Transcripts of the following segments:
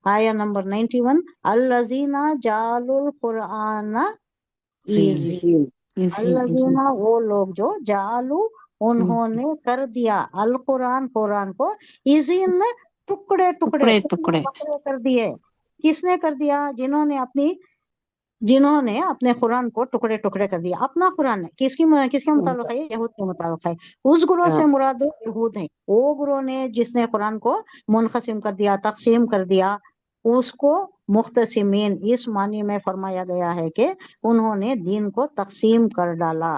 آیا نمبر 91 الذین جعلوا القرآن ایزی، الذین وہ لوگ جو جعلوا انہوں نے کر دیا القرآن قرآن کو ایزین میں ٹکڑے ٹکڑے بکرے کر دیے. کس نے کر دیا؟ جنہوں نے اپنے قرآن کو ٹکڑے ٹکڑے کر دیا. اپنا قرآن ہے کس کے متعلق ہے؟ یہود کے متعلق ہے. اس گروہ سے مراد یہود ہیں. وہ گروہ نے جس نے قرآن کو منقسم کر دیا، تقسیم کر دیا، اس کو مختصمین اس معنی میں فرمایا گیا ہے کہ انہوں نے دین کو تقسیم کر ڈالا،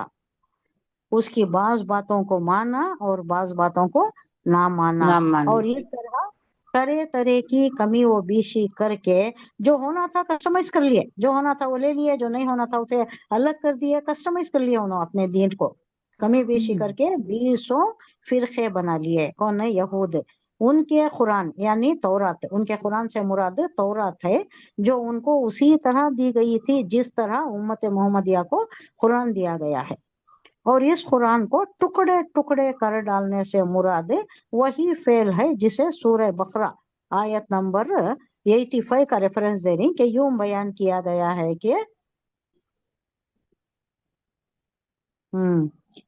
اس کی بعض باتوں کو مانا اور بعض باتوں کو نہ مانا، اور اس طرح طرح طرح کی کمی و بیشی کر کے جو ہونا تھا کسٹمائز کر لیے، جو ہونا تھا وہ لے لیے، جو نہیں ہونا تھا اسے الگ کر دیے، کسٹمائز کر لیے انہوں اپنے دین کو، کمی بیشی کر کے 20 فرقے بنا لیے. کون ہے؟ یہود. ان کے قرآن یعنی تورات، ان کے قرآن سے مراد تورات ہے جو ان کو اسی طرح دی گئی تھی جس طرح امت محمدیہ کو قرآن دیا گیا ہے. اور اس قرآن کو ٹکڑے ٹکڑے کر ڈالنے سے مراد وہی فعل ہے جسے سورہ بقرہ آیت نمبر 85 کا ریفرنس دے رہی کہ یوں بیان کیا گیا ہے کہ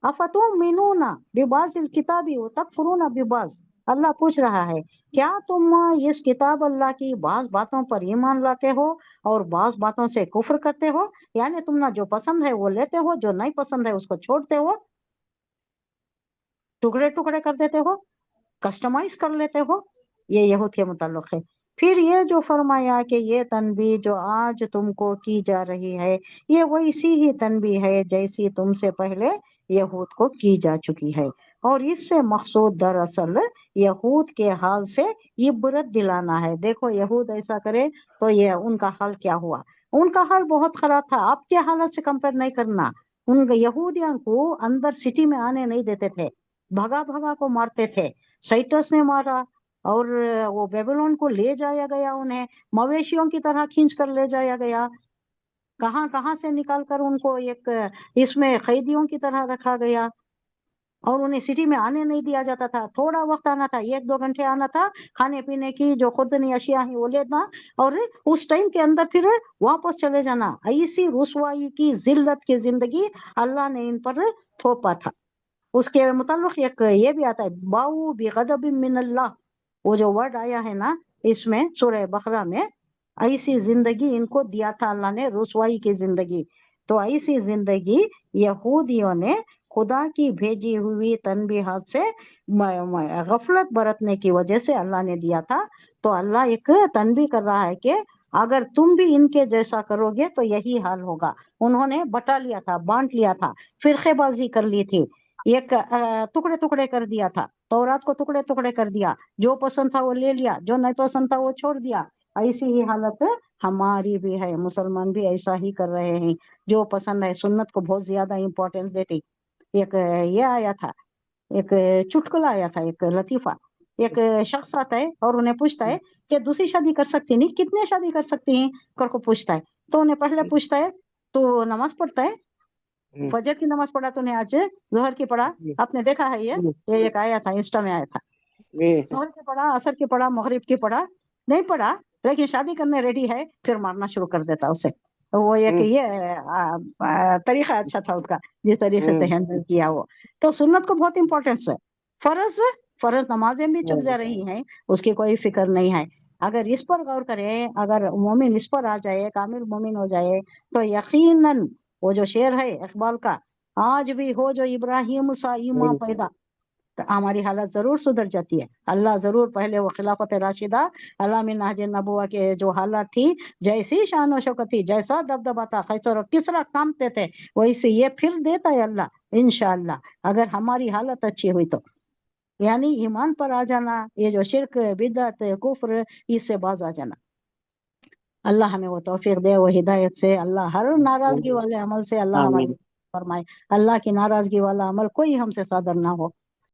افتؤمنون ببعض الکتاب وتکفرون ببعض. اللہ پوچھ رہا ہے کیا تم اس کتاب اللہ کی بعض باتوں پر ایمان لاتے ہو اور بعض باتوں سے کفر کرتے ہو؟ یعنی تم نہ جو پسند ہے وہ لیتے ہو، جو نہیں پسند ہے اس کو چھوڑتے ہو، ٹکڑے ٹکڑے کر دیتے ہو، کسٹمائز کر لیتے ہو. یہ یہود کے متعلق ہے. پھر یہ جو فرمایا کہ یہ تنبیہ جو آج تم کو کی جا رہی ہے یہ ویسی ہی تنبیہ ہے جیسی تم سے پہلے یہود کو کی جا چکی ہے، اور اس سے مقصود دراصل یہود کے حال سے عبرت دلانا ہے. دیکھو یہود ایسا کرے تو یہ ان کا حال کیا ہوا. ان کا حال بہت خراب تھا، آپ کے حالت سے کمپیئر نہیں کرنا. ان یہودیاں کو اندر سٹی میں آنے نہیں دیتے تھے، بھگا بھگا کو مارتے تھے. سائٹس نے مارا اور وہ بیبلون کو لے جایا گیا، انہیں مویشیوں کی طرح کھینچ کر لے جایا گیا، کہاں کہاں سے نکال کر ان کو ایک اس میں قیدیوں کی طرح رکھا گیا، اور انہیں سٹی میں آنے نہیں دیا جاتا تھا. تھوڑا وقت آنا تھا، 1-2 گھنٹے آنا تھا، کھانے پینے کی جو خوردنی اشیاء ہیں وہ لینا اور اس ٹائم کے اندر پھر واپس چلے جانا. ایسی رسوائی کی ذلت کی زندگی اللہ نے ان پر تھوپا تھا. اس کے متعلق ایک یہ بھی آتا ہے باؤ بغضب من اللہ، وہ جو ورڈ آیا ہے نا اس میں سورہ بقرہ میں، ایسی زندگی ان کو دیا تھا اللہ نے، رسوائی کی زندگی. تو ایسی زندگی یہودیوں نے خدا کی بھیجی ہوئی تنبیہات سے غفلت برتنے کی وجہ سے اللہ نے دیا تھا. تو اللہ ایک تنبیہ کر رہا ہے کہ اگر تم بھی ان کے جیسا کرو گے تو یہی حال ہوگا. انہوں نے بٹا لیا تھا، بانٹ لیا تھا، فرقے بازی کر لی تھی، ایک ٹکڑے ٹکڑے کر دیا تھا، تورات کو ٹکڑے ٹکڑے کر دیا، جو پسند تھا وہ لے لیا، جو نہیں پسند تھا وہ چھوڑ دیا. ایسی ہی حالت ہماری بھی ہے، مسلمان بھی ایسا ہی کر رہے ہیں. جو پسند ہے سنت کو بہت زیادہ امپورٹینس دیتی. ایک یہ آیا تھا، ایک چٹکلا آیا تھا، ایک لطیفہ. ایک شخص آتا ہے اور انہیں پوچھتا ہے کہ دوسری شادی کر سکتی نہیں، کتنے شادی کر سکتی ہیں کر کو پوچھتا ہے. تو انہیں پہلے پوچھتا ہے تو نماز پڑھتا ہے، فجر کی نماز پڑھا تو نے آج ظہر کی پڑھا؟ آپ نے دیکھا ہے یہ ایک آیا تھا انسٹا میں آیا تھا. ظہر کی پڑھا، عصر کی پڑھا، مغرب کی پڑھا، نہیں پڑھا لیکن شادی کرنے ریڈی ہے، پھر مارنا شروع کر دیتا اسے. وہ ایک یہ طریقہ اچھا تھا اس کا جس طریقے سے ہینڈل کیا وہ. تو سنت کو بہت امپورٹینس ہے. فرض نمازیں بھی چک جا رہی ہیں، اس کی کوئی فکر نہیں ہے. اگر اس پر غور کریں، اگر مومن اس پر آ جائے، کامل مومن ہو جائے تو یقیناً وہ جو شعر ہے اقبال کا، آج بھی ہو جو ابراہیم سا ایماں پیدا، تو ہماری حالت ضرور سدھر جاتی ہے. اللہ ضرور پہلے وہ خلافت راشدہ علامہ نہج نبوہ کے جو حالات تھی، جیسی شان و شوکت تھی، جیسا دبدبا تھا، قیصر اور کسریٰ کامتے تھے، ویسے یہ پھر دیتا ہے اللہ انشاءاللہ اگر ہماری حالت اچھی ہوئی تو. یعنی ایمان پر آ جانا، یہ جو شرک بدعت کفر اس سے باز آ جانا. اللہ ہمیں وہ توفیق دے، وہ ہدایت سے. اللہ ہر ناراضگی والے عمل سے اللہ ہماری فرمائے. اللہ کی ناراضگی والا عمل کوئی ہم سے صادر نہ ہو.